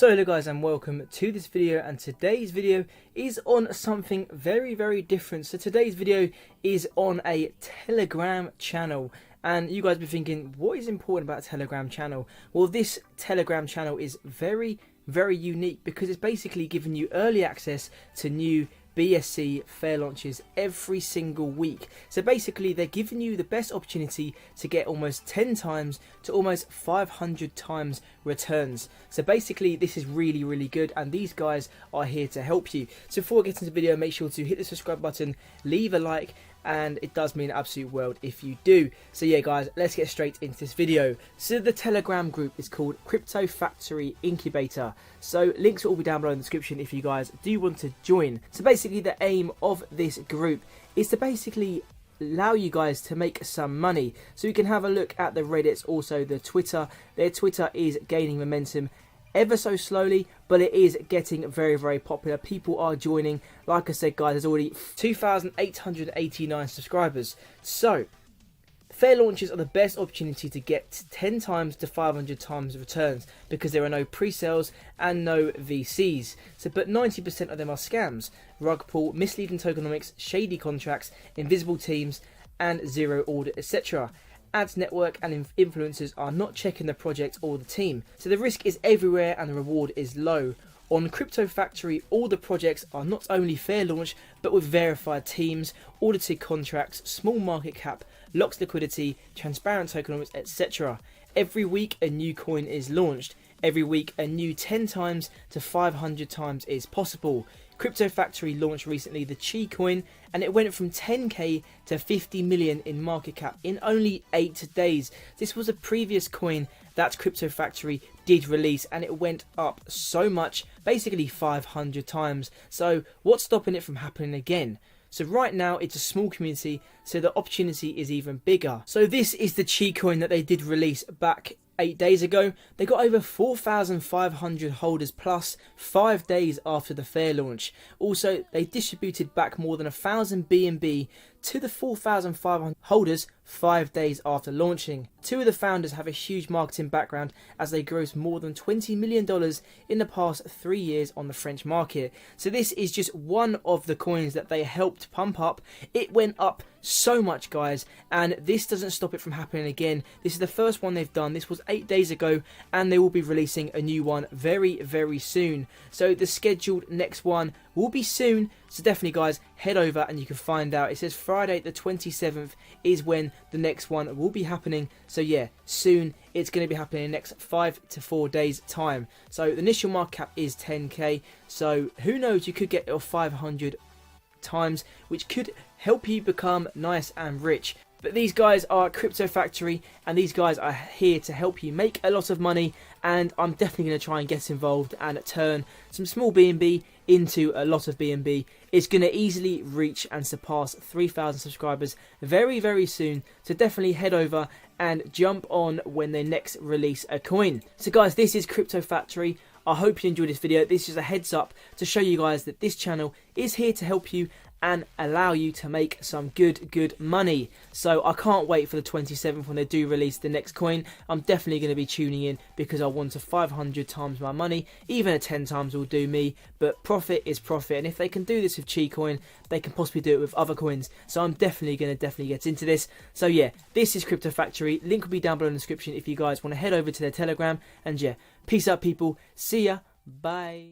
So hello guys and welcome to this video, and today's video is on something very different. So today's video is on a Telegram channel, and you guys be thinking, what is important about a Telegram channel? Well, this Telegram channel is very unique because it's basically giving you early access to new BSC FairLaunches every single week. So basically they're giving you the best opportunity to get almost 10 times to almost 500 times returns. So basically this is really good, and these guys are here to help you. So before we get into the video, make sure to hit the subscribe button, leave a like, and it does mean an absolute world if you do. So yeah guys, let's get straight into this video. So the Telegram group is called Crypto Factory Incubator, so links will all be down below in the description if you guys do want to join. So basically the aim of this group is to basically allow you guys to make some money. So you can have a look at the Reddits, also the Twitter. Their Twitter is gaining momentum ever so slowly, but it is getting very popular. People are joining. Like I said guys, there's already 2,889 subscribers. So fair launches are the best opportunity to get 10 times to 500 times returns because there are no pre-sales and no VCs. So but 90% of them are scams, rug pull, misleading tokenomics, shady contracts, invisible teams, and zero audit, etc. Ads network and influencers are not checking the project or the team, so the risk is everywhere and the reward is low. On Crypto Factory, all the projects are not only fair launch but with verified teams, audited contracts, small market cap, locked liquidity, transparent tokenomics, etc. Every week a new coin is launched. Every week a new 10 times to 500 times is possible. Crypto Factory launched recently the Chi coin, and it went from 10k to 50 million in market cap in only 8 days. This was a previous coin that Crypto Factory did release, and it went up so much, basically 500 times. So what's stopping it from happening again? So right now it's a small community, so the opportunity is even bigger. So this is the Chi coin that they did release back 8 days ago. They got over 4,500 holders plus 5 days after the fair launch. Also, they distributed back more than 1,000 BNB to the 4,500 holders 5 days after launching. Two of the founders have a huge marketing background as they grossed more than $20 million in the past 3 years on the French market. So this is just one of the coins that they helped pump up. It went up so much guys, and this doesn't stop it from happening again. This is the first one they've done. This was 8 days ago, and they will be releasing a new one very soon. So the scheduled next one will be soon, so definitely guys, head over and you can find out. It says Friday the 27th is when the next one will be happening. So yeah, soon it's going to be happening in the next 5 to 4 days time. So the initial market cap is 10k, so who knows, you could get your 500 times, which could help you become nice and rich. But these guys are Crypto Factory, and these guys are here to help you make a lot of money, and I'm definitely going to try and get involved and turn some small BNB into a lot of BNB. It's going to easily reach and surpass 3,000 subscribers very soon, so definitely head over and jump on when they next release a coin. So guys, this is Crypto Factory. I hope you enjoyed this video. This is a heads up to show you guys that this channel is here to help you and allow you to make some good money. So I can't wait for the 27th when they do release the next coin. I'm definitely going to be tuning in because I want to 500 times my money. Even a 10 times will do me, but profit is profit, and if they can do this with Chi coin, they can possibly do it with other coins. So I'm definitely going to get into this. So yeah, this is Crypto Factory. Link will be down below in the description if you guys want to head over to their Telegram. And yeah, peace out people, see ya, bye.